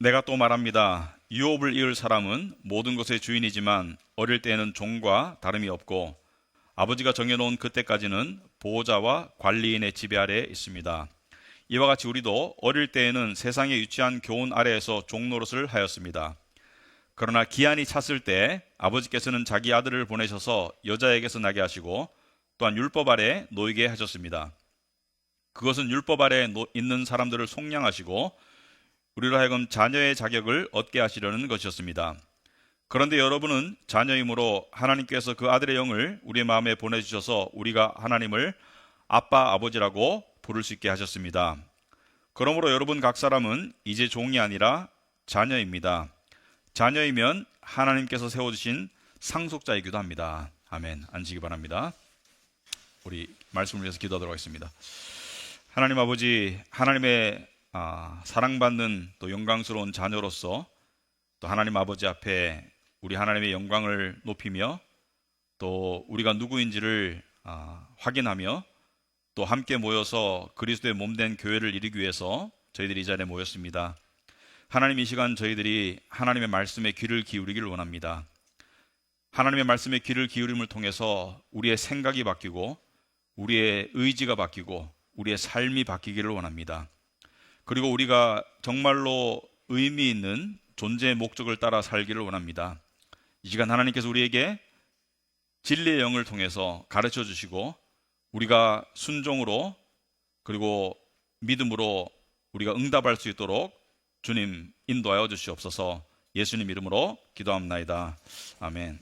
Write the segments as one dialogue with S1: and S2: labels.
S1: 내가 또 말합니다. 유업을 이을 사람은 모든 것의 주인이지만 어릴 때에는 종과 다름이 없고 아버지가 정해놓은 그때까지는 보호자와 관리인의 지배 아래에 있습니다. 이와 같이 우리도 어릴 때에는 세상에 유치한 교훈 아래에서 종 노릇을 하였습니다. 그러나 기한이 찼을 때 아버지께서는 자기 아들을 보내셔서 여자에게서 나게 하시고 또한 율법 아래 놓이게 하셨습니다. 그것은 율법 아래 있는 사람들을 속량하시고 우리로 하여금 자녀의 자격을 얻게 하시려는 것이었습니다. 그런데 여러분은 자녀이므로 하나님께서 그 아들의 영을 우리의 마음에 보내주셔서 우리가 하나님을 아빠 아버지라고 부를 수 있게 하셨습니다. 그러므로 여러분 각 사람은 이제 종이 아니라 자녀입니다. 자녀이면 하나님께서 세워주신 상속자이기도 합니다. 아멘. 앉으시기 바랍니다. 우리 말씀을 위해서 기도하도록 하겠습니다. 하나님 아버지, 하나님의 사랑받는 또 영광스러운 자녀로서 또 하나님 아버지 앞에 우리 하나님의 영광을 높이며 또 우리가 누구인지를 확인하며 또 함께 모여서 그리스도의 몸된 교회를 이루기 위해서 저희들이 이 자리에 모였습니다. 하나님, 이 시간 저희들이 하나님의 말씀에 귀를 기울이기를 원합니다. 하나님의 말씀에 귀를 기울임을 통해서 우리의 생각이 바뀌고 우리의 의지가 바뀌고 우리의 삶이 바뀌기를 원합니다. 그리고 우리가 정말로 의미 있는 존재의 목적을 따라 살기를 원합니다. 이 시간 하나님께서 우리에게 진리의 영을 통해서 가르쳐 주시고 우리가 순종으로 그리고 믿음으로 우리가 응답할 수 있도록 주님 인도하여 주시옵소서. 예수님 이름으로 기도합나이다. 아멘.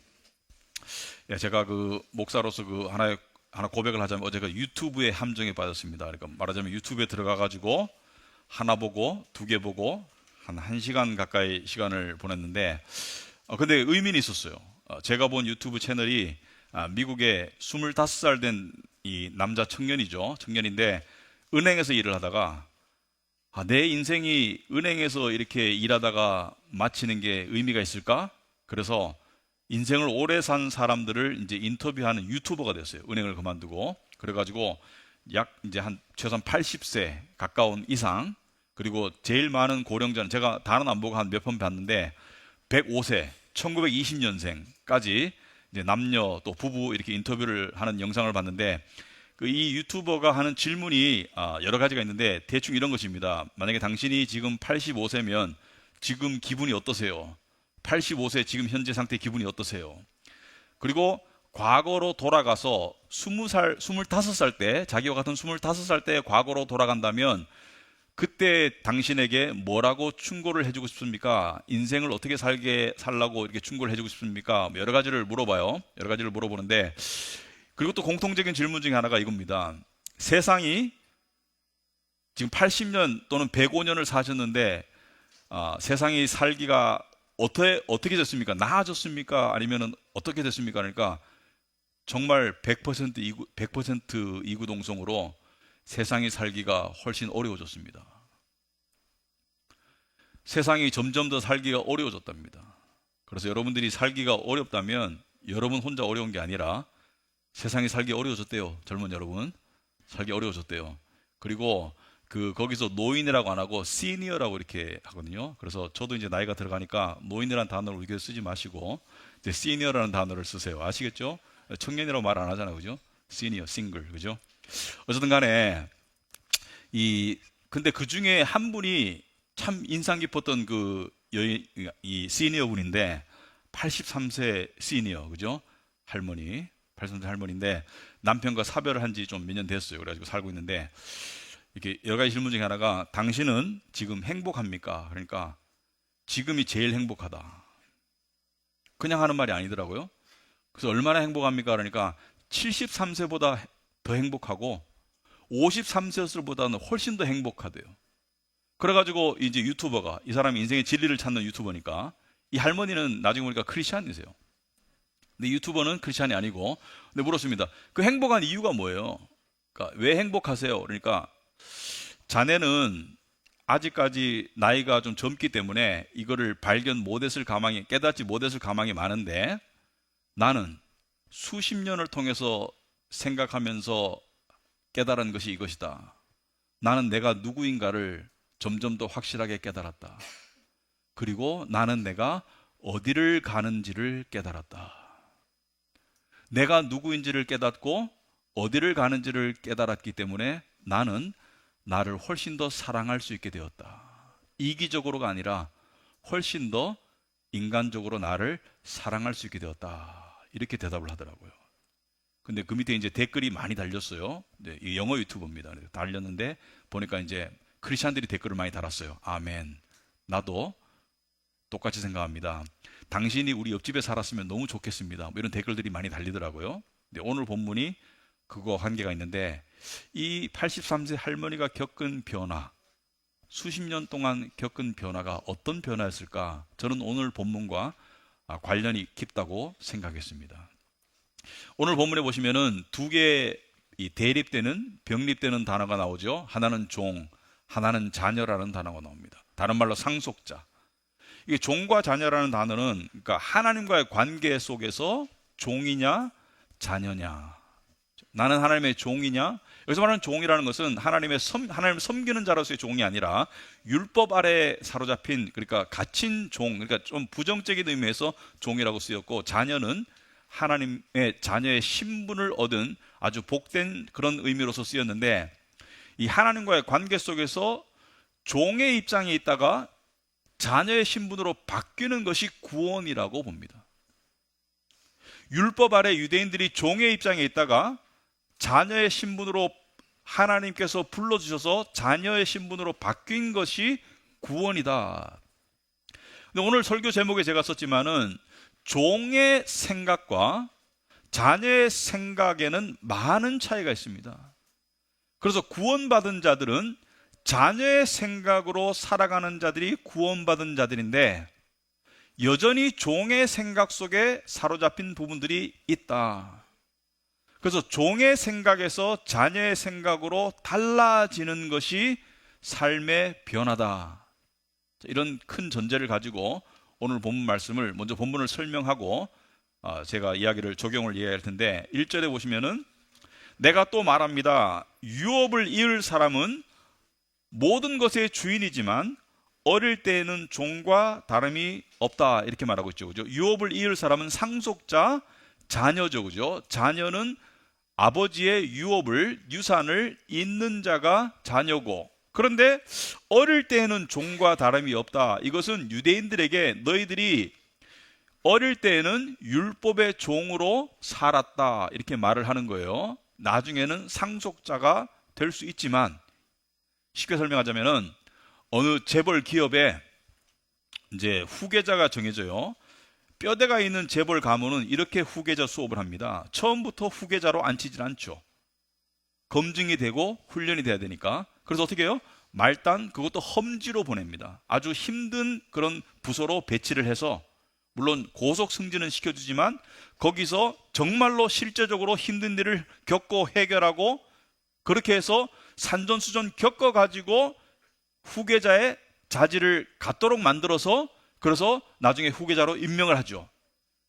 S1: 제가 목사로서 하나 고백을 하자면 어제 유튜브의 함정에 빠졌습니다. 그러니까 말하자면 유튜브에 들어가 가지고 하나 보고 두 개 보고 한 1시간 가까이 시간을 보냈는데 근데 의미는 있었어요. 제가 본 유튜브 채널이 미국의 25살 된 이 남자 청년인데 은행에서 일을 하다가 내 인생이 은행에서 이렇게 일하다가 마치는 게 의미가 있을까? 그래서 인생을 오래 산 사람들을 이제 인터뷰하는 유튜버가 됐어요. 은행을 그만두고. 그래가지고 이제 최소한 80세 가까운 이상, 그리고 제일 많은 고령자는 제가 다는 안 보고 한 몇 번 봤는데 105세 1920년생까지 이제 남녀 또 부부 이렇게 인터뷰를 하는 영상을 봤는데 이 유튜버가 하는 질문이 여러 가지가 있는데 대충 이런 것입니다. 만약에 당신이 지금 85세면 지금 기분이 어떠세요? 85세 지금 현재 상태 기분이 어떠세요? 그리고 과거로 돌아가서 20살, 25살 때, 자기와 같은 25살 때 과거로 돌아간다면 그때 당신에게 뭐라고 충고를 해주고 싶습니까? 인생을 어떻게 살라고 이렇게 충고를 해주고 싶습니까? 여러 가지를 물어봐요. 여러 가지를 물어보는데, 그리고 또 공통적인 질문 중에 하나가 이겁니다. 세상이 지금 80년 또는 105년을 사셨는데, 세상이 살기가 어떻게 됐습니까? 나아졌습니까? 아니면 어떻게 됐습니까? 그러니까 정말 100% 이구동성으로 세상이 살기가 훨씬 어려워졌습니다. 세상이 점점 더 살기가 어려워졌답니다. 그래서 여러분들이 살기가 어렵다면 여러분 혼자 어려운 게 아니라 세상이 살기 어려워졌대요. 젊은 여러분. 살기 어려워졌대요. 그리고 거기서 노인이라고 안 하고 시니어라고 이렇게 하거든요. 그래서 저도 이제 나이가 들어가니까 노인이라는 단어를 우리 교회 쓰지 마시고 이제 시니어라는 단어를 쓰세요. 아시겠죠? 청년이라고 말 안 하잖아요. 그죠? 시니어, 싱글. 그죠? 어쨌든 간에 근데 그 중에 한 분이 참 인상 깊었던 이 시니어 분인데 83세 시니어. 그죠? 할머니. 83세 할머니인데 남편과 사별을 한 지 좀 몇 년 됐어요. 그래가지고 살고 있는데 이렇게 여러 가지 질문 중에 하나가 당신은 지금 행복합니까? 그러니까 지금이 제일 행복하다. 그냥 하는 말이 아니더라고요. 그래서 얼마나 행복합니까? 그러니까 73세보다 더 행복하고 53세보다는 훨씬 더 행복하대요. 그래가지고 이제 유튜버가 이 사람이 인생의 진리를 찾는 유튜버니까 이 할머니는 나중에 보니까 크리스찬이세요. 근데 유튜버는 크리스찬이 아니고 근데 물었습니다. 그 행복한 이유가 뭐예요? 그러니까 왜 행복하세요? 그러니까 자네는 아직까지 나이가 좀 젊기 때문에 이거를 깨닫지 못했을 가망이 많은데 나는 수십 년을 통해서 생각하면서 깨달은 것이 이것이다. 나는 내가 누구인가를 점점 더 확실하게 깨달았다. 그리고 나는 내가 어디를 가는지를 깨달았다. 내가 누구인지를 깨닫고 어디를 가는지를 깨달았기 때문에 나는 나를 훨씬 더 사랑할 수 있게 되었다. 이기적으로가 아니라 훨씬 더 인간적으로 나를 사랑할 수 있게 되었다. 이렇게 대답을 하더라고요. 근데 그 밑에 이제 댓글이 많이 달렸어요. 네, 이 영어 유튜브입니다. 달렸는데 보니까 이제 크리스찬들이 댓글을 많이 달았어요. 아멘. 나도 똑같이 생각합니다. 당신이 우리 옆집에 살았으면 너무 좋겠습니다. 뭐 이런 댓글들이 많이 달리더라고요. 근데 오늘 본문이 그거와 관계가 있는데, 이 83세 할머니가 겪은 변화, 수십 년 동안 겪은 변화가 어떤 변화였을까? 저는 오늘 본문과 관련이 깊다고 생각했습니다. 오늘 본문에 보시면은 두 개의 대립되는, 병립되는 단어가 나오죠. 하나는 종, 하나는 자녀라는 단어가 나옵니다. 다른 말로 상속자. 이게 종과 자녀라는 단어는, 그러니까 하나님과의 관계 속에서 종이냐 자녀냐, 나는 하나님의 종이냐. 여기서 말하는 종이라는 것은 하나님을 섬기는 자로서의 종이 아니라 율법 아래 사로잡힌, 그러니까 갇힌 종, 그러니까 좀 부정적인 의미에서 종이라고 쓰였고, 자녀는 하나님의 자녀의 신분을 얻은 아주 복된 그런 의미로서 쓰였는데, 이 하나님과의 관계 속에서 종의 입장에 있다가 자녀의 신분으로 바뀌는 것이 구원이라고 봅니다. 율법 아래 유대인들이 종의 입장에 있다가 자녀의 신분으로 하나님께서 불러주셔서 자녀의 신분으로 바뀐 것이 구원이다. 근데 오늘 설교 제목에 제가 썼지만은 종의 생각과 자녀의 생각에는 많은 차이가 있습니다. 그래서 구원받은 자들은 자녀의 생각으로 살아가는 자들이 구원받은 자들인데, 여전히 종의 생각 속에 사로잡힌 부분들이 있다. 그래서 종의 생각에서 자녀의 생각으로 달라지는 것이 삶의 변화다. 이런 큰 전제를 가지고 오늘 본문 말씀을, 먼저 본문을 설명하고 제가 적용을 이해할 텐데, 1절에 보시면은 내가 또 말합니다. 유업을 이을 사람은 모든 것의 주인이지만 어릴 때에는 종과 다름이 없다. 이렇게 말하고 있죠. 그죠? 유업을 이을 사람은 상속자, 자녀죠. 그죠? 자녀는 아버지의 유산을 잇는 자가 자녀고, 그런데 어릴 때에는 종과 다름이 없다. 이것은 유대인들에게 너희들이 어릴 때에는 율법의 종으로 살았다. 이렇게 말을 하는 거예요. 나중에는 상속자가 될 수 있지만, 쉽게 설명하자면은 어느 재벌 기업에 이제 후계자가 정해져요. 뼈대가 있는 재벌 가문은 이렇게 후계자 수업을 합니다. 처음부터 후계자로 앉히질 않죠. 검증이 되고 훈련이 돼야 되니까. 그래서 어떻게 해요? 말단, 그것도 험지로 보냅니다. 아주 힘든 그런 부서로 배치를 해서, 물론 고속 승진은 시켜주지만 거기서 정말로 실제적으로 힘든 일을 겪고 해결하고, 그렇게 해서 산전수전 겪어가지고 후계자의 자질을 갖도록 만들어서, 그래서 나중에 후계자로 임명을 하죠.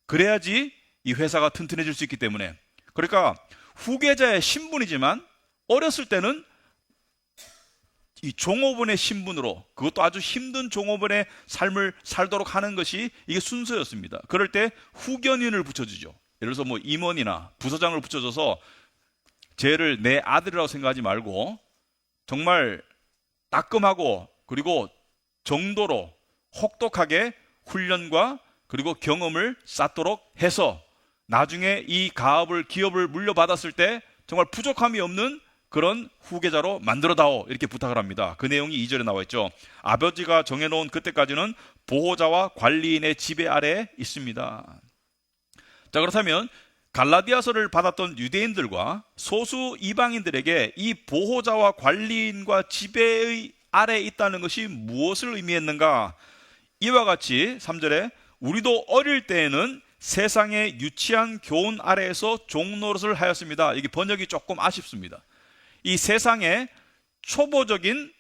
S1: 그래야지 이 회사가 튼튼해질 수 있기 때문에. 그러니까 후계자의 신분이지만 어렸을 때는 이 종업원의 신분으로, 그것도 아주 힘든 종업원의 삶을 살도록 하는 것이 이게 순서였습니다. 그럴 때 후견인을 붙여주죠. 예를 들어서 뭐 임원이나 부서장을 붙여줘서 쟤를 내 아들이라고 생각하지 말고 정말 따끔하고 그리고 정도로 혹독하게 훈련과 그리고 경험을 쌓도록 해서 나중에 이 기업을 물려받았을 때 정말 부족함이 없는 그런 후계자로 만들어다오. 이렇게 부탁을 합니다. 그 내용이 2절에 나와 있죠. 아버지가 정해놓은 그때까지는 보호자와 관리인의 지배 아래에 있습니다. 자, 그렇다면 갈라디아서를 받았던 유대인들과 소수 이방인들에게 이 보호자와 관리인과 지배의 아래에 있다는 것이 무엇을 의미했는가? 이와 같이 3절에 우리도 어릴 때에는 세상의 유치한 교훈 아래에서 종노릇을 하였습니다. 이게 번역이 조금 아쉽습니다. 이 세상의 초보적인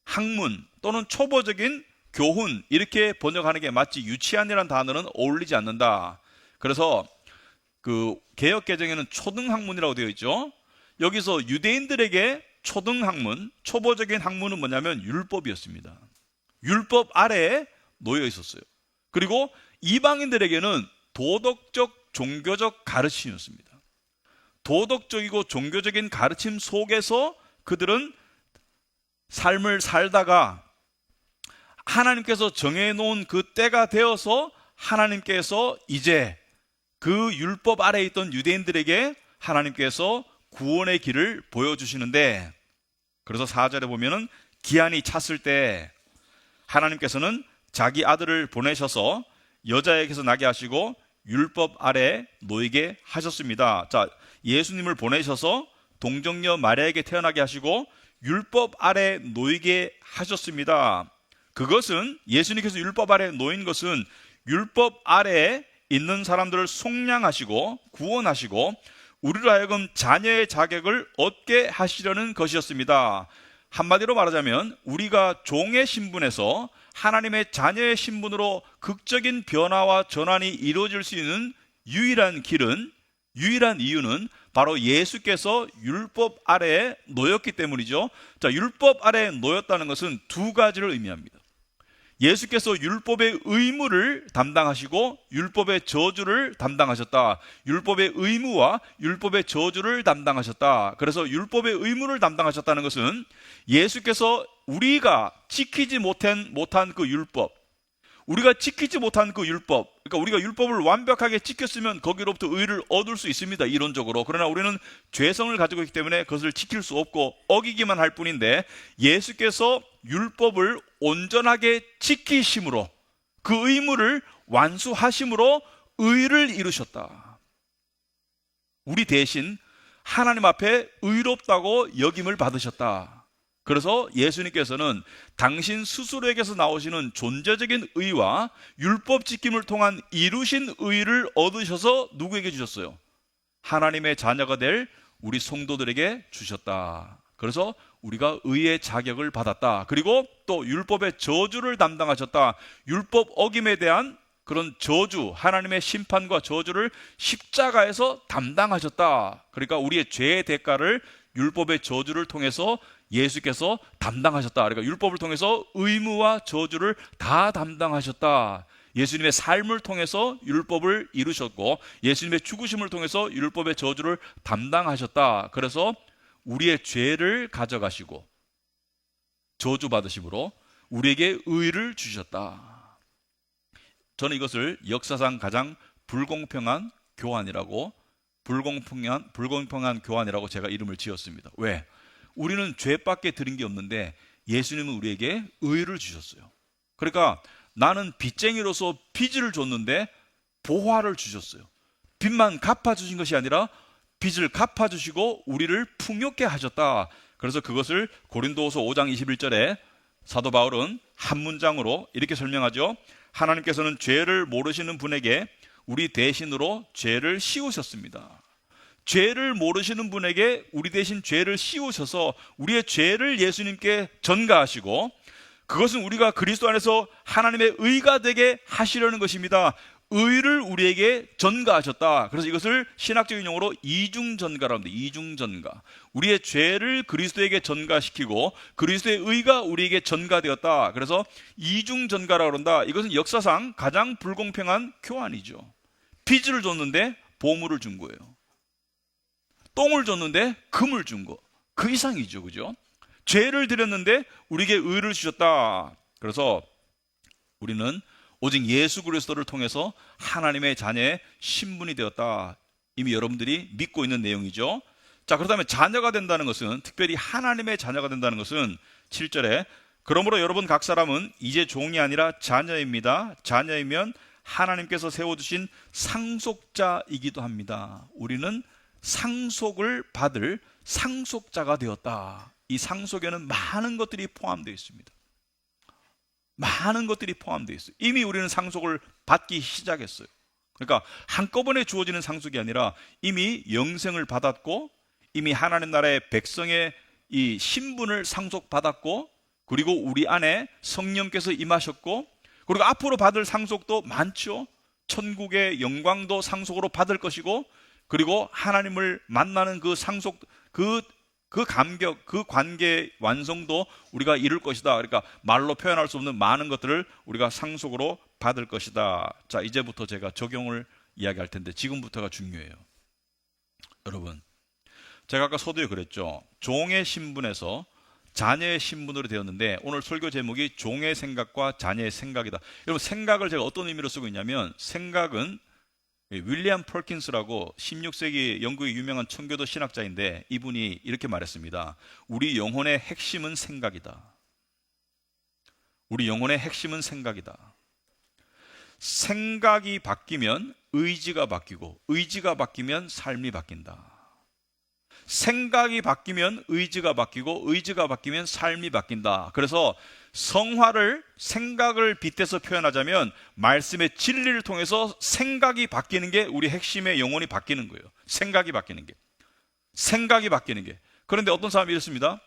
S1: 학문 또는 초보적인 교훈, 이렇게 번역하는 게 맞지 유치한이라는 단어는 어울리지 않는다. 그래서 그 개역개정에는 초등학문이라고 되어 있죠. 여기서 유대인들에게 초등학문, 초보적인 학문은 뭐냐면 율법이었습니다. 율법 아래에 놓여 있었어요. 그리고 이방인들에게는 도덕적, 종교적 가르침이었습니다. 도덕적이고 종교적인 가르침 속에서 그들은 삶을 살다가 하나님께서 정해놓은 그 때가 되어서 하나님께서 이제 그 율법 아래에 있던 유대인들에게 하나님께서 구원의 길을 보여주시는데, 그래서 4절에 보면은 기한이 찼을 때 하나님께서는 자기 아들을 보내셔서 여자에게서 나게 하시고 율법 아래 놓이게 하셨습니다. 자, 예수님을 보내셔서 동정녀 마리아에게 태어나게 하시고 율법 아래 놓이게 하셨습니다. 그것은, 예수님께서 율법 아래 놓인 것은 율법 아래에 있는 사람들을 속량하시고 구원하시고 우리로 하여금 자녀의 자격을 얻게 하시려는 것이었습니다. 한마디로 말하자면 우리가 종의 신분에서 하나님의 자녀의 신분으로 극적인 변화와 전환이 이루어질 수 있는 유일한 이유는 바로 예수께서 율법 아래에 놓였기 때문이죠. 자, 율법 아래에 놓였다는 것은 두 가지를 의미합니다. 예수께서 율법의 의무를 담당하시고 율법의 저주를 담당하셨다. 율법의 의무와 율법의 저주를 담당하셨다. 그래서 율법의 의무를 담당하셨다는 것은 예수께서 우리가 지키지 못한 그 율법, 그러니까 우리가 율법을 완벽하게 지켰으면 거기로부터 의를 얻을 수 있습니다, 이론적으로. 그러나 우리는 죄성을 가지고 있기 때문에 그것을 지킬 수 없고 어기기만 할 뿐인데, 예수께서 율법을 온전하게 지키심으로, 그 의무를 완수하심으로 의를 이루셨다. 우리 대신 하나님 앞에 의롭다고 여김을 받으셨다. 그래서 예수님께서는 당신 스스로에게서 나오시는 존재적인 의와 율법 지킴을 통한 이루신 의를 얻으셔서 누구에게 주셨어요? 하나님의 자녀가 될 우리 성도들에게 주셨다. 그래서 우리가 의의 자격을 받았다. 그리고 또 율법의 저주를 담당하셨다. 율법 어김에 대한 그런 저주, 하나님의 심판과 저주를 십자가에서 담당하셨다. 그러니까 우리의 죄의 대가를 율법의 저주를 통해서 예수께서 담당하셨다. 그러니까 율법을 통해서 의무와 저주를 다 담당하셨다. 예수님의 삶을 통해서 율법을 이루셨고 예수님의 죽으심을 통해서 율법의 저주를 담당하셨다. 그래서 우리의 죄를 가져가시고 저주받으심으로 우리에게 의를 주셨다. 저는 이것을 역사상 가장 불공평한 교환이라고 제가 이름을 지었습니다. 왜? 우리는 죄밖에 드린 게 없는데 예수님은 우리에게 의를 주셨어요. 그러니까 나는 빚쟁이로서 빚을 줬는데 보화를 주셨어요. 빚만 갚아주신 것이 아니라 빚을 갚아주시고 우리를 풍요케 하셨다. 그래서 그것을 고린도후서 5장 21절에 사도 바울은 한 문장으로 이렇게 설명하죠. 하나님께서는 죄를 모르시는 분에게 우리 대신으로 죄를 씌우셨습니다. 죄를 모르시는 분에게 우리 대신 죄를 씌우셔서 우리의 죄를 예수님께 전가하시고, 그것은 우리가 그리스도 안에서 하나님의 의가 되게 하시려는 것입니다. 의를 우리에게 전가하셨다. 그래서 이것을 신학적인 용어로 이중전가라고 합니다. 이중전가. 우리의 죄를 그리스도에게 전가시키고 그리스도의 의가 우리에게 전가되었다. 그래서 이중전가라고 한다. 이것은 역사상 가장 불공평한 교환이죠. 빚을 줬는데 보물을 준 거예요. 똥을 줬는데 금을 준 거. 그 이상이죠. 그죠? 죄를 드렸는데 우리에게 의를 주셨다. 그래서 우리는 오직 예수 그리스도를 통해서 하나님의 자녀의 신분이 되었다. 이미 여러분들이 믿고 있는 내용이죠. 자, 그렇다면 자녀가 된다는 것은, 특별히 하나님의 자녀가 된다는 것은 7절에 그러므로 여러분 각 사람은 이제 종이 아니라 자녀입니다. 자녀이면 하나님께서 세워주신 상속자이기도 합니다. 우리는 상속을 받을 상속자가 되었다. 이 상속에는 많은 것들이 포함되어 있습니다. 많은 것들이 포함되어 있어요. 이미 우리는 상속을 받기 시작했어요. 그러니까 한꺼번에 주어지는 상속이 아니라 이미 영생을 받았고, 이미 하나님 나라의 백성의 이 신분을 상속받았고, 그리고 우리 안에 성령께서 임하셨고, 그리고 앞으로 받을 상속도 많죠. 천국의 영광도 상속으로 받을 것이고, 그리고 하나님을 만나는 그 상속, 그 그 감격, 그 관계의 완성도 우리가 이룰 것이다. 그러니까 말로 표현할 수 없는 많은 것들을 우리가 상속으로 받을 것이다. 자, 이제부터 제가 적용을 이야기할 텐데 지금부터가 중요해요. 여러분, 제가 아까 서두에 그랬죠. 종의 신분에서 자녀의 신분으로 되었는데 오늘 설교 제목이 종의 생각과 자녀의 생각이다. 여러분, 생각을 제가 어떤 의미로 쓰고 있냐면, 생각은 윌리엄 펄킨스라고 16세기 영국의 유명한 청교도 신학자인데, 이분이 이렇게 말했습니다. 우리 영혼의 핵심은 생각이다. 우리 영혼의 핵심은 생각이다. 생각이 바뀌면 의지가 바뀌고, 의지가 바뀌면 삶이 바뀐다. 생각이 바뀌면 의지가 바뀌고, 의지가 바뀌면 삶이 바뀐다. 그래서 성화를 생각을 빗대서 표현하자면 말씀의 진리를 통해서 생각이 바뀌는 게 우리 핵심의 영혼이 바뀌는 거예요. 생각이 바뀌는 게. 생각이 바뀌는 게. 그런데 어떤 사람이 이랬습니다.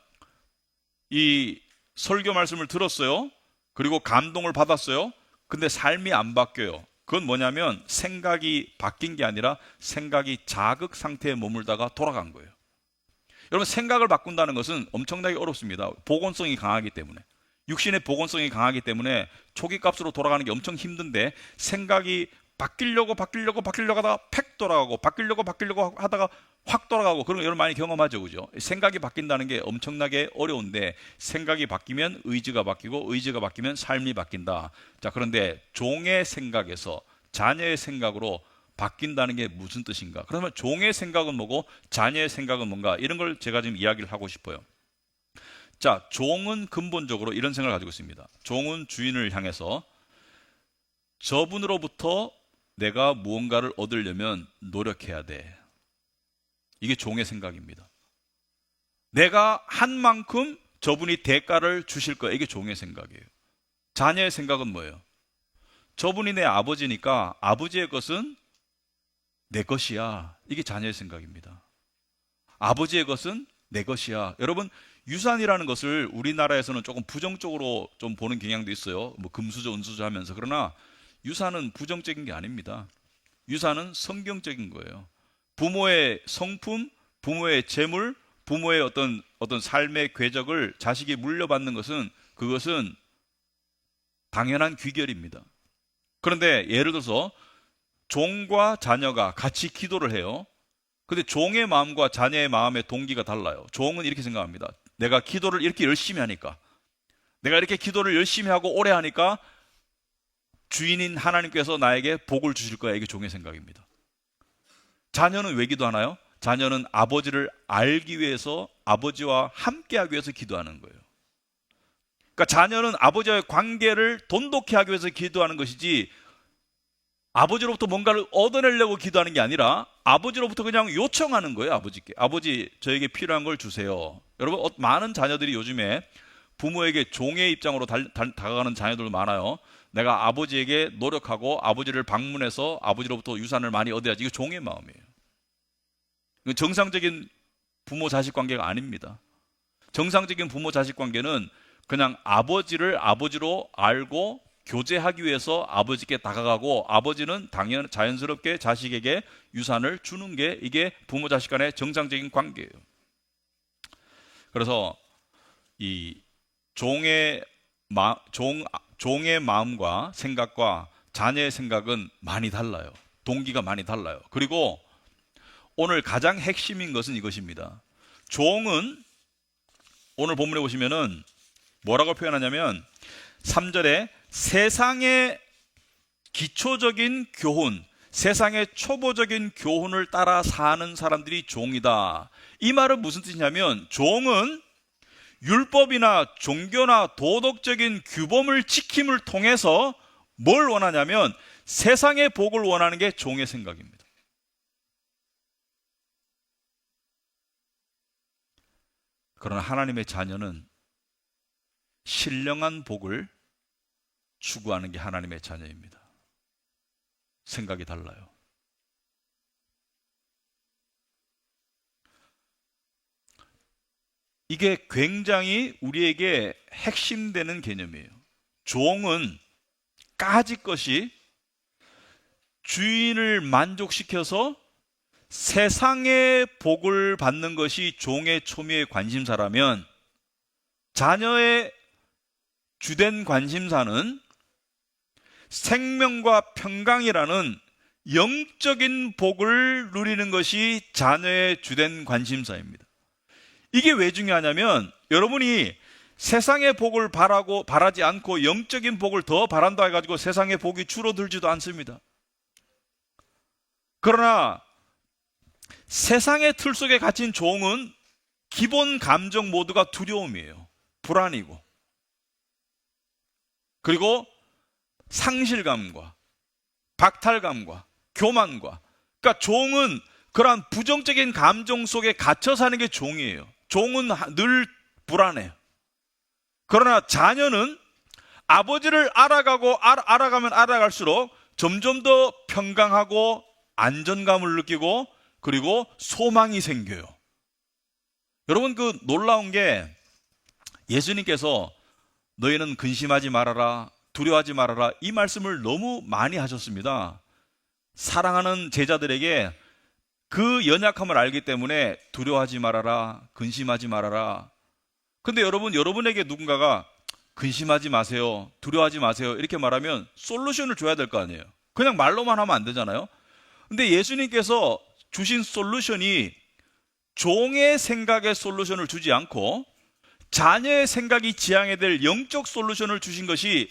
S1: 이 설교 말씀을 들었어요. 그리고 감동을 받았어요. 근데 삶이 안 바뀌어요. 그건 뭐냐면 생각이 바뀐 게 아니라 생각이 자극 상태에 머물다가 돌아간 거예요. 여러분, 생각을 바꾼다는 것은 엄청나게 어렵습니다. 복원성이 강하기 때문에. 육신의 복원성이 강하기 때문에 초기 값으로 돌아가는 게 엄청 힘든데, 생각이 바뀌려고 하다가 팩 돌아가고, 바뀌려고 하다가 확 돌아가고, 그런 거 여러분 많이 경험하죠, 그죠? 생각이 바뀐다는 게 엄청나게 어려운데, 생각이 바뀌면 의지가 바뀌고, 의지가 바뀌면 삶이 바뀐다. 자, 그런데 종의 생각에서 자녀의 생각으로 바뀐다는 게 무슨 뜻인가? 그러면 종의 생각은 뭐고 자녀의 생각은 뭔가? 이런 걸 제가 지금 이야기를 하고 싶어요. 자, 종은 근본적으로 이런 생각을 가지고 있습니다. 종은 주인을 향해서 저분으로부터 내가 무언가를 얻으려면 노력해야 돼. 이게 종의 생각입니다. 내가 한 만큼 저분이 대가를 주실 거야. 이게 종의 생각이에요. 자녀의 생각은 뭐예요? 저분이 내 아버지니까 아버지의 것은 내 것이야. 이게 자녀의 생각입니다. 아버지의 것은 내 것이야. 여러분, 유산이라는 것을 우리나라에서는 조금 부정적으로 좀 보는 경향도 있어요. 뭐 금수저, 은수저 하면서. 그러나 유산은 부정적인 게 아닙니다. 유산은 성경적인 거예요. 부모의 성품, 부모의 재물, 부모의 어떤 삶의 궤적을 자식이 물려받는 것은, 그것은 당연한 귀결입니다. 그런데 예를 들어서 종과 자녀가 같이 기도를 해요. 근데 종의 마음과 자녀의 마음의 동기가 달라요. 종은 이렇게 생각합니다. 내가 기도를 이렇게 열심히 하니까, 내가 이렇게 기도를 열심히 하고 오래 하니까 주인인 하나님께서 나에게 복을 주실 거야. 이게 종의 생각입니다. 자녀는 왜 기도하나요? 자녀는 아버지를 알기 위해서, 아버지와 함께하기 위해서 기도하는 거예요. 그러니까 자녀는 아버지와의 관계를 돈독히 하기 위해서 기도하는 것이지, 아버지로부터 뭔가를 얻어내려고 기도하는 게 아니라 아버지로부터 그냥 요청하는 거예요. 아버지께. 아버지, 저에게 필요한 걸 주세요. 여러분, 많은 자녀들이 요즘에 부모에게 종의 입장으로 다가가는 자녀들도 많아요. 내가 아버지에게 노력하고 아버지를 방문해서 아버지로부터 유산을 많이 얻어야지. 이거 종의 마음이에요. 이건 정상적인 부모 자식 관계가 아닙니다. 정상적인 부모 자식 관계는 그냥 아버지를 아버지로 알고 교제하기 위해서 아버지께 다가가고, 아버지는 자연스럽게 자식에게 유산을 주는 게, 이게 부모 자식 간의 정상적인 관계예요. 그래서 이 종의 마음과 생각과 자녀의 생각은 많이 달라요. 동기가 많이 달라요. 그리고 오늘 가장 핵심인 것은 이것입니다. 종은 오늘 본문에 보시면은 뭐라고 표현하냐면 3절에 세상의 기초적인 교훈, 세상의 초보적인 교훈을 따라 사는 사람들이 종이다. 이 말은 무슨 뜻이냐면, 종은 율법이나 종교나 도덕적인 규범을 지킴을 통해서 뭘 원하냐면 세상의 복을 원하는 게 종의 생각입니다. 그러나 하나님의 자녀는 신령한 복을 추구하는 게 하나님의 자녀입니다. 생각이 달라요. 이게 굉장히 우리에게 핵심되는 개념이에요. 종은 까짓 것이 주인을 만족시켜서 세상의 복을 받는 것이 종의 초미의 관심사라면 자녀의 주된 관심사는 생명과 평강이라는 영적인 복을 누리는 것이 자녀의 주된 관심사입니다. 이게 왜 중요하냐면 여러분이 세상의 복을 바라지 않고 영적인 복을 더 바란다 해가지고 세상의 복이 줄어들지도 않습니다. 그러나 세상의 틀 속에 갇힌 종은 기본 감정 모두가 두려움이에요. 불안이고 그리고 상실감과 박탈감과 교만과, 그러니까 종은 그러한 부정적인 감정 속에 갇혀 사는 게 종이에요. 종은 늘 불안해요. 그러나 자녀는 아버지를 알아가면 알아갈수록 점점 더 평강하고 안전감을 느끼고 그리고 소망이 생겨요. 여러분, 그 놀라운 게 예수님께서 너희는 근심하지 말아라, 두려워하지 말아라, 이 말씀을 너무 많이 하셨습니다. 사랑하는 제자들에게 그 연약함을 알기 때문에 두려워하지 말아라, 근심하지 말아라. 근데 여러분에게 누군가가 근심하지 마세요, 두려워하지 마세요 이렇게 말하면 솔루션을 줘야 될 거 아니에요. 그냥 말로만 하면 안 되잖아요. 근데 예수님께서 주신 솔루션이 종의 생각의 솔루션을 주지 않고 자녀의 생각이 지향해야 될 영적 솔루션을 주신 것이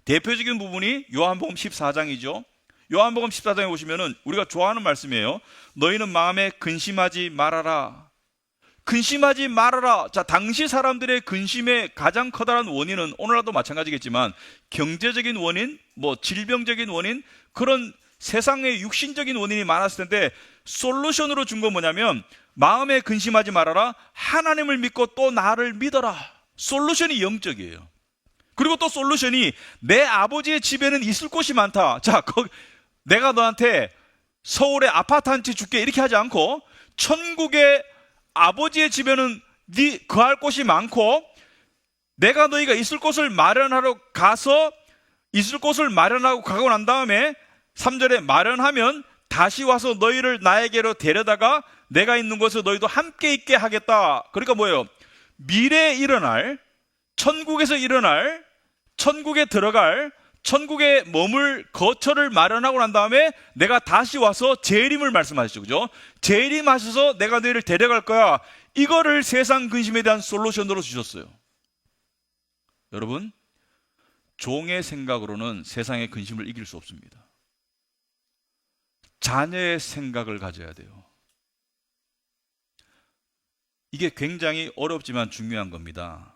S1: 대표적인 부분이 요한복음 14장이죠. 요한복음 14장에 보시면은 우리가 좋아하는 말씀이에요. 너희는 마음에 근심하지 말아라. 근심하지 말아라. 자, 당시 사람들의 근심의 가장 커다란 원인은 오늘날도 마찬가지겠지만 경제적인 원인, 질병적인 원인, 그런 세상의 육신적인 원인이 많았을 텐데 솔루션으로 준 건 뭐냐면 마음에 근심하지 말아라. 하나님을 믿고 또 나를 믿어라. 솔루션이 영적이에요. 그리고 또 솔루션이 내 아버지의 집에는 있을 곳이 많다. 자, 내가 너한테 서울에 아파트 한 채 줄게 이렇게 하지 않고 천국의 아버지의 집에는 네 거할 곳이 많고 내가 너희가 있을 곳을 마련하러 가서 있을 곳을 마련하고 가고 난 다음에 3절에 마련하면 다시 와서 너희를 나에게로 데려다가 내가 있는 곳에 너희도 함께 있게 하겠다. 그러니까 뭐예요? 미래에 일어날, 천국에서 일어날, 천국에 들어갈, 천국에 머물 거처를 마련하고 난 다음에 내가 다시 와서 재림을 말씀하시죠. 그죠? 재림하셔서 내가 너희를 데려갈 거야. 이거를 세상 근심에 대한 솔루션으로 주셨어요. 여러분, 종의 생각으로는 세상의 근심을 이길 수 없습니다. 자녀의 생각을 가져야 돼요. 이게 굉장히 어렵지만 중요한 겁니다.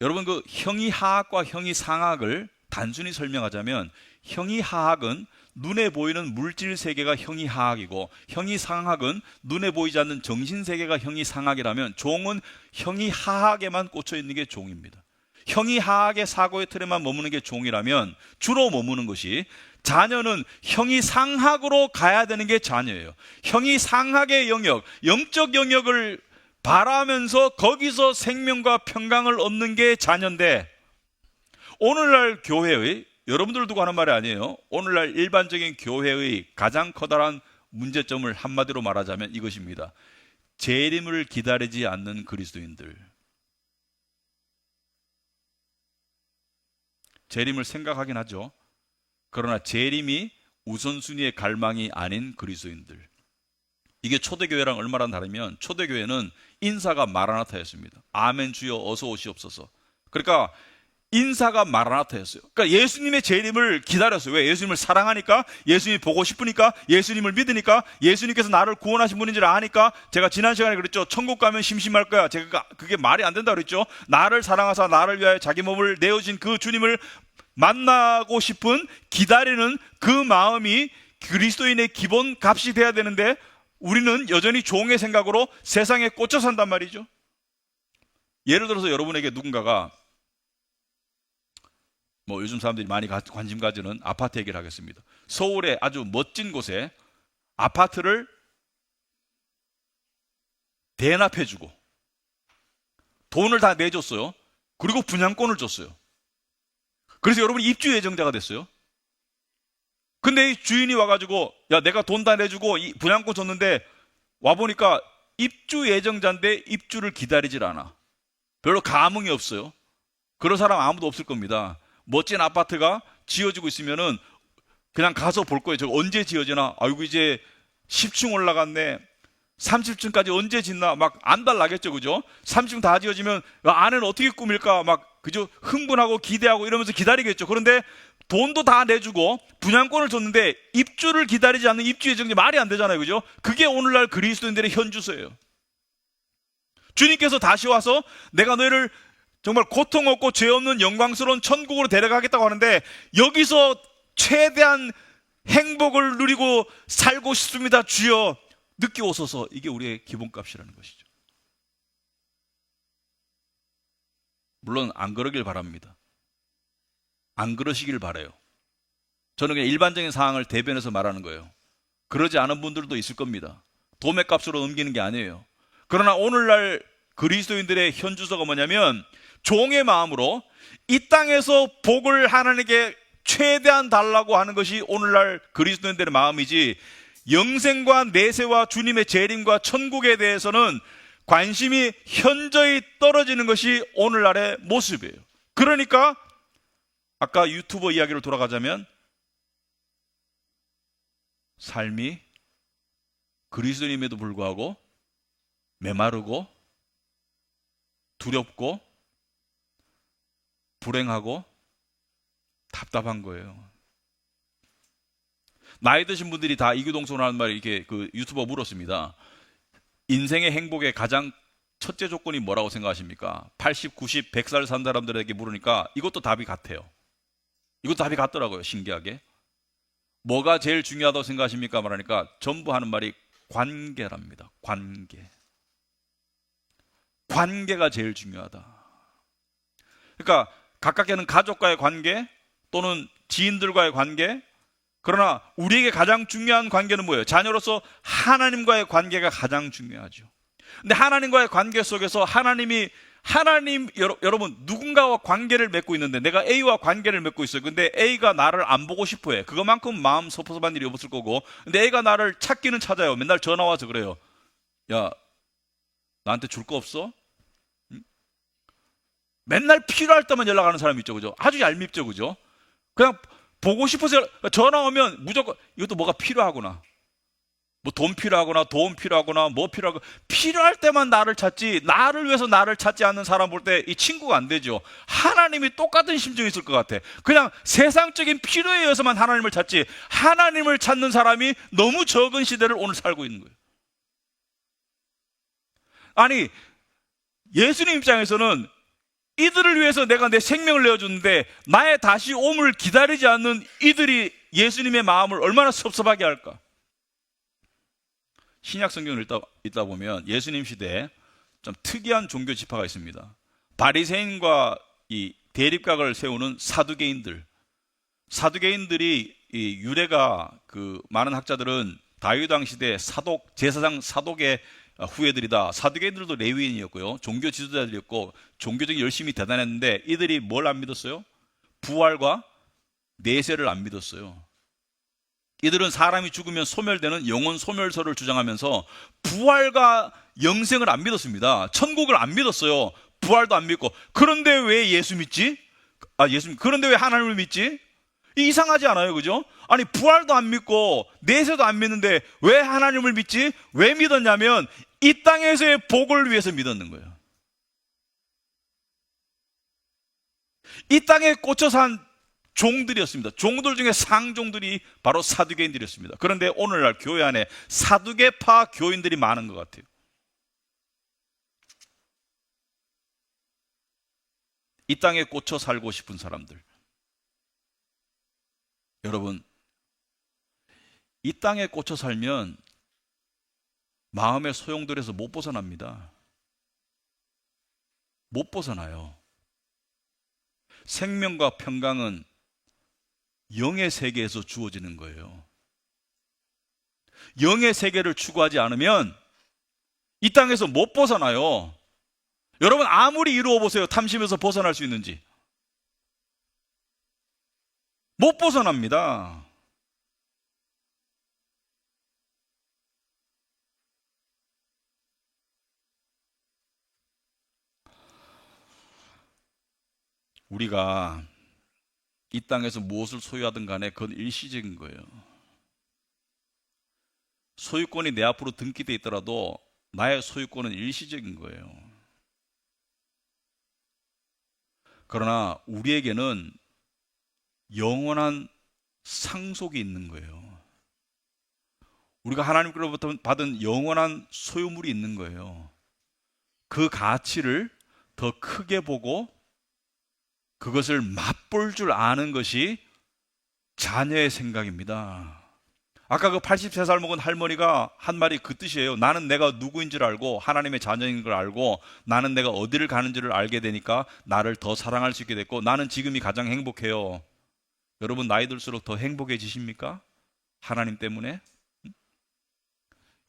S1: 여러분, 그 형이하학과 형이상학을 단순히 설명하자면 형이하학은 눈에 보이는 물질 세계가 형이하학이고 형이상학은 눈에 보이지 않는 정신 세계가 형이상학이라면 종은 형이하학에만 꽂혀 있는 게 종입니다. 형이하학의 사고의 틀에만 머무는 게 종이라면 주로 머무는 것이, 자녀는 형이상학으로 가야 되는 게 자녀예요. 형이상학의 영역, 영적 영역을 바라면서 거기서 생명과 평강을 얻는 게 자녀인데, 오늘날 교회의, 여러분들 두고 하는 말이 아니에요. 오늘날 일반적인 교회의 가장 커다란 문제점을 한마디로 말하자면 이것입니다. 재림을 기다리지 않는 그리스도인들. 재림을 생각하긴 하죠. 그러나 재림이 우선순위의 갈망이 아닌 그리스도인들. 이게 초대교회랑 얼마나 다르면 초대교회는 인사가 마라나타였습니다. 아멘 주여 어서 오시옵소서. 그러니까 인사가 마라나타였어요. 그러니까 예수님의 재림을 기다렸어요. 왜? 예수님을 사랑하니까, 예수님이 보고 싶으니까, 예수님을 믿으니까, 예수님께서 나를 구원하신 분인 줄 아니까. 제가 지난 시간에 그랬죠. 천국 가면 심심할 거야. 제가 그게 말이 안 된다 그랬죠. 나를 사랑하사 나를 위하여 자기 몸을 내어주신 그 주님을 만나고 싶은, 기다리는 그 마음이 그리스도인의 기본 값이 돼야 되는데 우리는 여전히 종의 생각으로 세상에 꽂혀 산단 말이죠. 예를 들어서 여러분에게 누군가가 요즘 사람들이 많이 관심 가지는 아파트 얘기를 하겠습니다. 서울의 아주 멋진 곳에 아파트를 대납해주고 돈을 다 내줬어요. 그리고 분양권을 줬어요. 그래서 여러분이 입주 예정자가 됐어요. 근데 이 주인이 와가지고 야 내가 돈 다 내주고 이 분양권 줬는데 와보니까 입주 예정자인데 입주를 기다리질 않아. 별로 감흥이 없어요. 그런 사람 아무도 없을 겁니다. 멋진 아파트가 지어지고 있으면은 그냥 가서 볼 거예요. 저거 언제 지어지나? 아이고 이제 10층 올라갔네. 30층까지 언제 짓나? 막 안달나겠죠, 그죠? 30층 다 지어지면 안에는 어떻게 꾸밀까? 막 그죠? 흥분하고 기대하고 이러면서 기다리겠죠. 그런데 돈도 다 내주고 분양권을 줬는데 입주를 기다리지 않는 입주 예정자 말이 안 되잖아요, 그죠? 그게 오늘날 그리스도인들의 현주소예요. 주님께서 다시 와서 내가 너희를 정말 고통 없고 죄 없는 영광스러운 천국으로 데려가겠다고 하는데 여기서 최대한 행복을 누리고 살고 싶습니다, 주여. 늦게 오소서. 이게 우리의 기본값이라는 것이죠. 물론 안 그러길 바랍니다. 안 그러시길 바라요. 저는 그냥 일반적인 상황을 대변해서 말하는 거예요. 그러지 않은 분들도 있을 겁니다. 도매값으로 넘기는 게 아니에요. 그러나 오늘날 그리스도인들의 현주소가 뭐냐면 종의 마음으로 이 땅에서 복을 하나님께 최대한 달라고 하는 것이 오늘날 그리스도인들의 마음이지, 영생과 내세와 주님의 재림과 천국에 대해서는 관심이 현저히 떨어지는 것이 오늘날의 모습이에요. 그러니까 아까 유튜버 이야기로 돌아가자면 삶이 그리스도님에도 불구하고 메마르고 두렵고 불행하고 답답한 거예요. 나이 드신 분들이 다 이규동성으로 하는 말이 이렇게 그 유튜버 물었습니다. 인생의 행복의 가장 첫째 조건이 뭐라고 생각하십니까? 80, 90, 100살 산 사람들에게 물으니까 이것도 답이 같아요. 이것도 답이 같더라고요, 신기하게. 뭐가 제일 중요하다고 생각하십니까? 말하니까 전부 하는 말이 관계랍니다. 관계. 관계가 제일 중요하다. 그러니까 가깝게는 가족과의 관계 또는 지인들과의 관계, 그러나 우리에게 가장 중요한 관계는 뭐예요? 자녀로서 하나님과의 관계가 가장 중요하죠. 근데 하나님과의 관계 속에서 여러분 누군가와 관계를 맺고 있는데 내가 A와 관계를 맺고 있어요. 근데 A가 나를 안 보고 싶어 해. 그것만큼 마음 섭섭한 일이 없을 거고, 근데 A가 나를 찾기는 찾아요. 맨날 전화 와서 그래요. 야, 나한테 줄 거 없어? 응? 맨날 필요할 때만 연락하는 사람이 있죠, 그죠? 아주 얄밉죠, 그죠? 그냥 보고 싶어서 전화 오면 무조건 이것도 뭐가 필요하구나, 뭐 돈 필요하거나 도움 필요하거나 뭐 필요하고, 필요할 때만 나를 찾지, 나를 위해서 나를 찾지 않는 사람 볼 때 이 친구가 안 되죠. 하나님이 똑같은 심정이 있을 것 같아. 그냥 세상적인 필요에 의해서만 하나님을 찾지, 하나님을 찾는 사람이 너무 적은 시대를 오늘 살고 있는 거예요. 아니, 예수님 입장에서는 이들을 위해서 내가 내 생명을 내어줬는데 나의 다시 오음을 기다리지 않는 이들이 예수님의 마음을 얼마나 섭섭하게 할까? 신약 성경을 읽다 보면 예수님 시대에 좀 특이한 종교 지파가 있습니다. 바리새인과 이 대립각을 세우는 사두개인들이 이 유래가 그 많은 학자들은 다윗 왕 시대 제사장 사독의 후예들이다. 사두개인들도 레위인이었고요, 종교 지도자들이었고 종교적인 열심이 대단했는데 이들이 뭘 안 믿었어요? 부활과 내세를 안 믿었어요. 이들은 사람이 죽으면 소멸되는 영혼 소멸설을 주장하면서 부활과 영생을 안 믿었습니다. 천국을 안 믿었어요. 부활도 안 믿고. 그런데 왜 예수 믿지? 그런데 왜 하나님을 믿지? 이상하지 않아요, 그죠? 아니, 부활도 안 믿고 내세도 안 믿는데 왜 하나님을 믿지? 왜 믿었냐면 이 땅에서의 복을 위해서 믿었는 거예요. 이 땅에 꽂혀 산 종들이었습니다. 종들 중에 상종들이 바로 사두개인들이었습니다. 그런데 오늘날 교회 안에 사두개파 교인들이 많은 것 같아요. 이 땅에 꽂혀 살고 싶은 사람들. 여러분, 이 땅에 꽂혀 살면 마음의 소용돌이에서 못 벗어납니다. 못 벗어나요. 생명과 평강은 영의 세계에서 주어지는 거예요. 영의 세계를 추구하지 않으면 이 땅에서 못 벗어나요. 여러분 아무리 이루어 보세요. 탐심에서 벗어날 수 있는지. 못 벗어납니다. 우리가 이 땅에서 무엇을 소유하든 간에 그건 일시적인 거예요. 소유권이 내 앞으로 등기돼 있더라도 나의 소유권은 일시적인 거예요. 그러나 우리에게는 영원한 상속이 있는 거예요. 우리가 하나님께로부터 받은 영원한 소유물이 있는 거예요. 그 가치를 더 크게 보고 그것을 맛볼 줄 아는 것이 자녀의 생각입니다. 아까 그 83살 먹은 할머니가 한 말이 그 뜻이에요. 나는 내가 누구인 줄 알고 하나님의 자녀인 걸 알고 나는 내가 어디를 가는지를 알게 되니까 나를 더 사랑할 수 있게 됐고 나는 지금이 가장 행복해요. 여러분 나이 들수록 더 행복해지십니까? 하나님 때문에?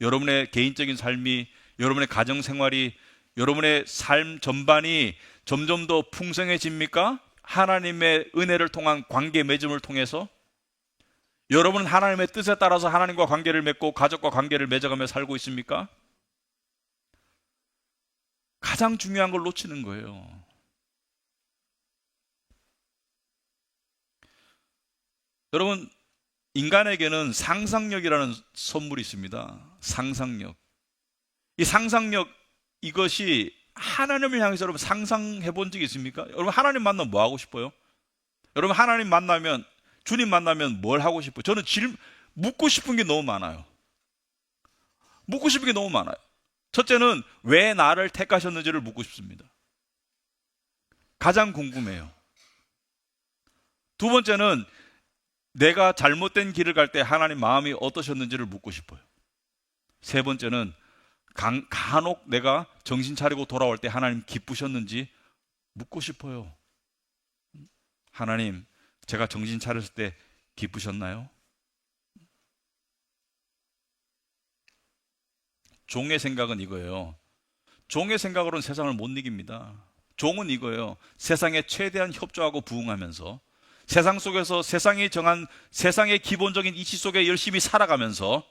S1: 여러분의 개인적인 삶이, 여러분의 가정생활이, 여러분의 삶 전반이 점점 더 풍성해집니까? 하나님의 은혜를 통한 관계 맺음을 통해서? 여러분은 하나님의 뜻에 따라서 하나님과 관계를 맺고 가족과 관계를 맺어가며 살고 있습니까? 가장 중요한 걸 놓치는 거예요. 여러분, 인간에게는 상상력이라는 선물이 있습니다. 상상력. 이 상상력, 이것이 하나님을 향해서 여러분 상상해 본 적이 있습니까? 여러분 하나님 만나면 뭐 하고 싶어요? 여러분 하나님 만나면, 주님 만나면 뭘 하고 싶어요? 저는 묻고 싶은 게 너무 많아요. 묻고 싶은 게 너무 많아요. 첫째는 왜 나를 택하셨는지를 묻고 싶습니다. 가장 궁금해요. 두 번째는 내가 잘못된 길을 갈 때 하나님 마음이 어떠셨는지를 묻고 싶어요. 세 번째는 간혹 내가 정신 차리고 돌아올 때 하나님 기쁘셨는지 묻고 싶어요. 하나님, 제가 정신 차렸을 때 기쁘셨나요? 종의 생각은 이거예요. 종의 생각으로는 세상을 못 이깁니다. 종은 이거예요. 세상에 최대한 협조하고 부응하면서 세상 속에서 세상이 정한 세상의 기본적인 이치 속에 열심히 살아가면서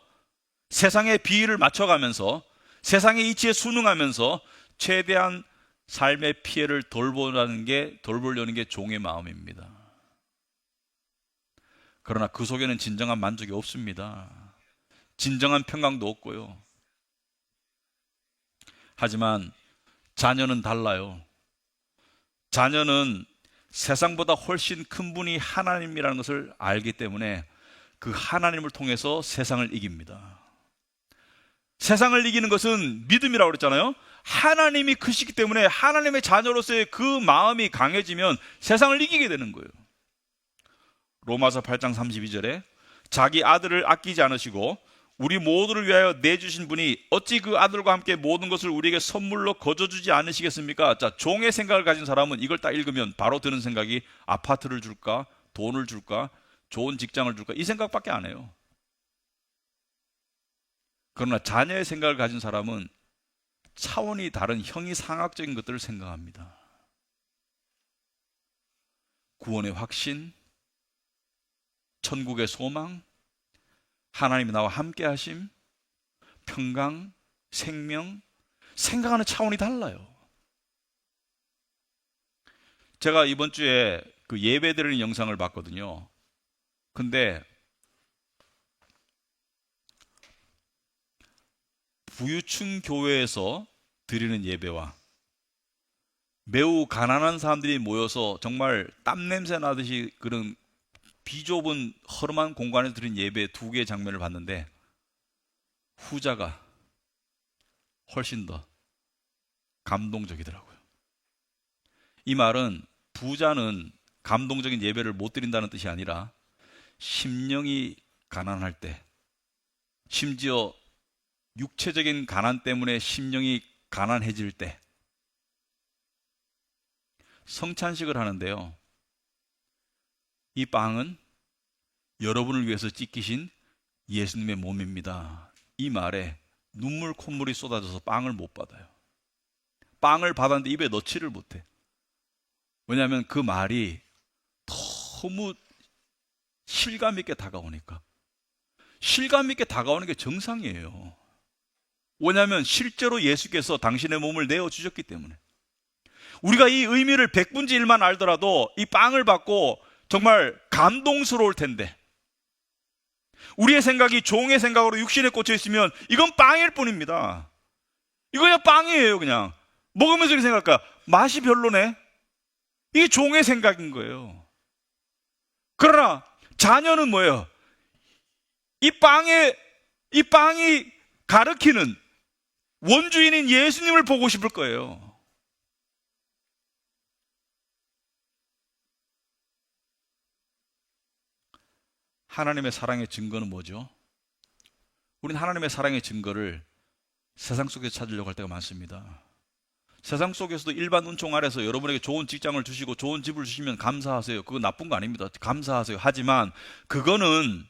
S1: 세상의 비위를 맞춰가면서 세상의 이치에 순응하면서 최대한 삶의 피해를 돌보려는 게 종의 마음입니다. 그러나 그 속에는 진정한 만족이 없습니다. 진정한 평강도 없고요. 하지만 자녀는 달라요. 자녀는 세상보다 훨씬 큰 분이 하나님이라는 것을 알기 때문에 그 하나님을 통해서 세상을 이깁니다. 세상을 이기는 것은 믿음이라고 그랬잖아요. 하나님이 크시기 때문에 하나님의 자녀로서의 그 마음이 강해지면 세상을 이기게 되는 거예요. 로마서 8장 32절에 자기 아들을 아끼지 않으시고 우리 모두를 위하여 내주신 분이 어찌 그 아들과 함께 모든 것을 우리에게 선물로 거저주지 않으시겠습니까? 자, 종의 생각을 가진 사람은 이걸 딱 읽으면 바로 드는 생각이 아파트를 줄까? 돈을 줄까? 좋은 직장을 줄까? 이 생각밖에 안 해요. 그러나 자녀의 생각을 가진 사람은 차원이 다른 형이상학적인 것들을 생각합니다. 구원의 확신, 천국의 소망, 하나님이 나와 함께 하심, 평강, 생명, 생각하는 차원이 달라요. 제가 이번 주에 그 예배 드리는 영상을 봤거든요. 근데 부유층 교회에서 드리는 예배와 매우 가난한 사람들이 모여서 정말 땀냄새 나듯이 그런 비좁은 허름한 공간에서 드린 예배 두 개의 장면을 봤는데 후자가 훨씬 더 감동적이더라고요. 이 말은 부자는 감동적인 예배를 못 드린다는 뜻이 아니라 심령이 가난할 때, 심지어 육체적인 가난 때문에 심령이 가난해질 때 성찬식을 하는데요. 이 빵은 여러분을 위해서 찢기신 예수님의 몸입니다. 이 말에 눈물 콧물이 쏟아져서 빵을 못 받아요. 빵을 받았는데 입에 넣지를 못해. 왜냐하면 그 말이 너무 실감 있게 다가오니까. 실감 있게 다가오는 게 정상이에요. 왜냐하면 실제로 예수께서 당신의 몸을 내어주셨기 때문에. 우리가 이 의미를 백분지 1만 알더라도 이 빵을 받고 정말 감동스러울 텐데, 우리의 생각이 종의 생각으로 육신에 꽂혀 있으면 이건 빵일 뿐입니다. 이거 그냥 빵이에요. 그냥 먹으면서 이렇게 생각할까? 맛이 별로네. 이게 종의 생각인 거예요. 그러나 자녀는 뭐예요? 이 빵이 가르치는 원주인인 예수님을 보고 싶을 거예요. 하나님의 사랑의 증거는 뭐죠? 우리는 하나님의 사랑의 증거를 세상 속에서 찾으려고 할 때가 많습니다. 세상 속에서도 일반 은총 아래서 여러분에게 좋은 직장을 주시고 좋은 집을 주시면 감사하세요. 그거 나쁜 거 아닙니다. 감사하세요. 하지만 그거는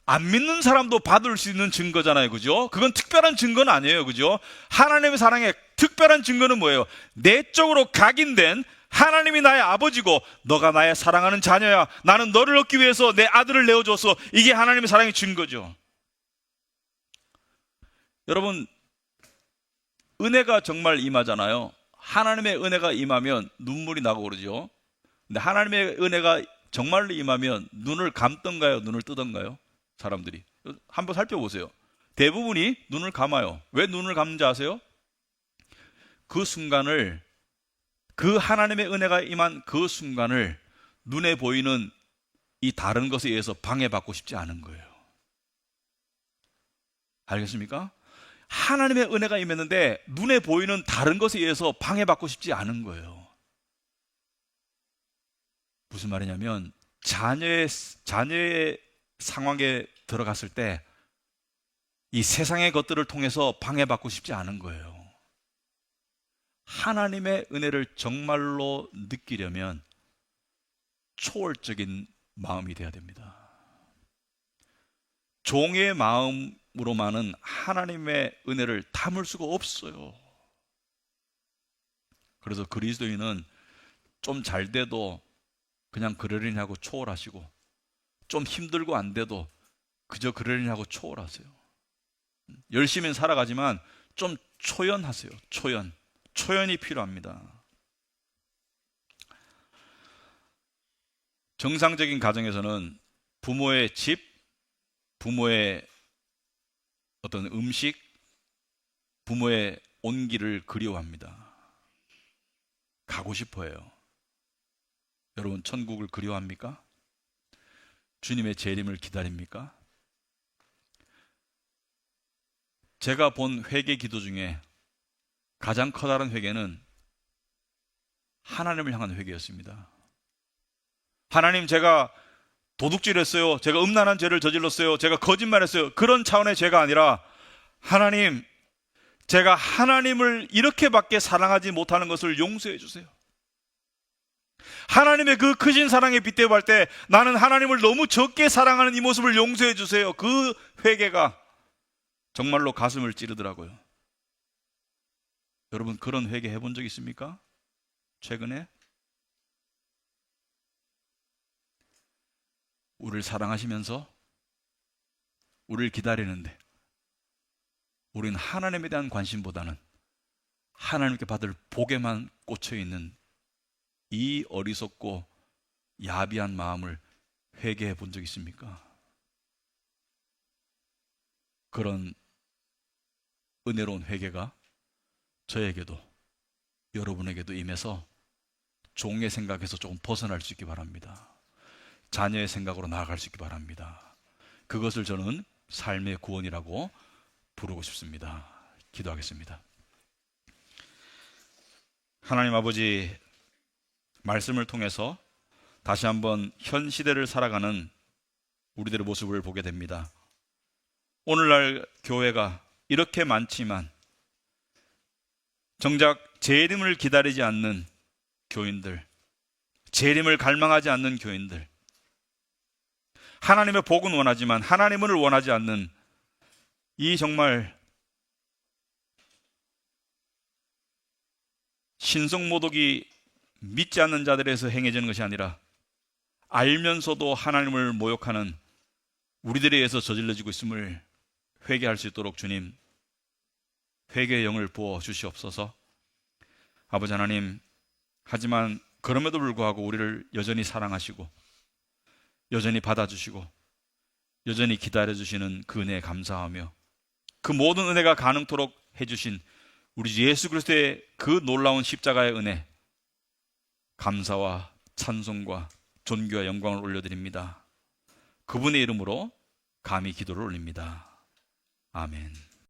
S1: 안 믿는 사람도 받을 수 있는 증거잖아요. 그죠? 그건 특별한 증거는 아니에요. 그죠? 하나님의 사랑의 특별한 증거는 뭐예요? 내적으로 각인된 하나님이 나의 아버지고 너가 나의 사랑하는 자녀야. 나는 너를 얻기 위해서 내 아들을 내어줘서, 이게 하나님의 사랑의 증거죠. 여러분, 은혜가 정말 임하잖아요. 하나님의 은혜가 임하면 눈물이 나고 그러죠. 근데 하나님의 은혜가 정말로 임하면 눈을 감던가요? 눈을 뜨던가요? 사람들이 한번 살펴보세요. 대부분이 눈을 감아요. 왜 눈을 감는지 아세요? 그 순간을, 그 하나님의 은혜가 임한 그 순간을 눈에 보이는 이 다른 것에 의해서 방해받고 싶지 않은 거예요. 알겠습니까? 하나님의 은혜가 임했는데 눈에 보이는 다른 것에 의해서 방해받고 싶지 않은 거예요. 무슨 말이냐면 자녀의 상황에 들어갔을 때 이 세상의 것들을 통해서 방해받고 싶지 않은 거예요. 하나님의 은혜를 정말로 느끼려면 초월적인 마음이 돼야 됩니다. 종의 마음으로만은 하나님의 은혜를 담을 수가 없어요. 그래서 그리스도인은 좀 잘 돼도 그냥 그러려니 하고 초월하시고, 좀 힘들고 안 돼도 그저 그러려니 하고 초월하세요. 열심히 살아가지만 좀 초연하세요. 초연이 필요합니다. 정상적인 가정에서는 부모의 집, 부모의 어떤 음식, 부모의 온기를 그리워합니다. 가고 싶어해요. 여러분, 천국을 그리워합니까? 주님의 재림을 기다립니까? 제가 본 회개 기도 중에 가장 커다란 회개는 하나님을 향한 회개였습니다. 하나님, 제가 도둑질했어요. 제가 음란한 죄를 저질렀어요. 제가 거짓말했어요. 그런 차원의 죄가 아니라, 하나님, 제가 하나님을 이렇게밖에 사랑하지 못하는 것을 용서해 주세요. 하나님의 그 크신 사랑에 빗대어볼 때 나는 하나님을 너무 적게 사랑하는 이 모습을 용서해 주세요. 그 회개가 정말로 가슴을 찌르더라고요. 여러분, 그런 회개 해본 적 있습니까? 최근에? 우리를 사랑하시면서 우리를 기다리는데 우리는 하나님에 대한 관심보다는 하나님께 받을 복에만 꽂혀 있는 이 어리석고 야비한 마음을 회개해 본 적 있습니까? 그런 은혜로운 회개가 저에게도 여러분에게도 임해서 종의 생각에서 조금 벗어날 수 있기 바랍니다. 자녀의 생각으로 나아갈 수 있기 바랍니다. 그것을 저는 삶의 구원이라고 부르고 싶습니다. 기도하겠습니다. 하나님 아버지, 말씀을 통해서 다시 한번 현 시대를 살아가는 우리들의 모습을 보게 됩니다. 오늘날 교회가 이렇게 많지만 정작 재림을 기다리지 않는 교인들, 재림을 갈망하지 않는 교인들, 하나님의 복은 원하지만 하나님을 원하지 않는 이 정말 신성모독이 믿지 않는 자들에서 행해지는 것이 아니라 알면서도 하나님을 모욕하는 우리들에 의해서 저질러지고 있음을 회개할 수 있도록 주님, 회개의 영을 부어 주시옵소서. 아버지 하나님, 하지만 그럼에도 불구하고 우리를 여전히 사랑하시고 여전히 받아주시고 여전히 기다려주시는 그 은혜에 감사하며 그 모든 은혜가 가능토록 해주신 우리 예수 그리스도의 그 놀라운 십자가의 은혜, 감사와 찬송과 존귀와 영광을 올려드립니다. 그분의 이름으로 감히 기도를 올립니다. 아멘.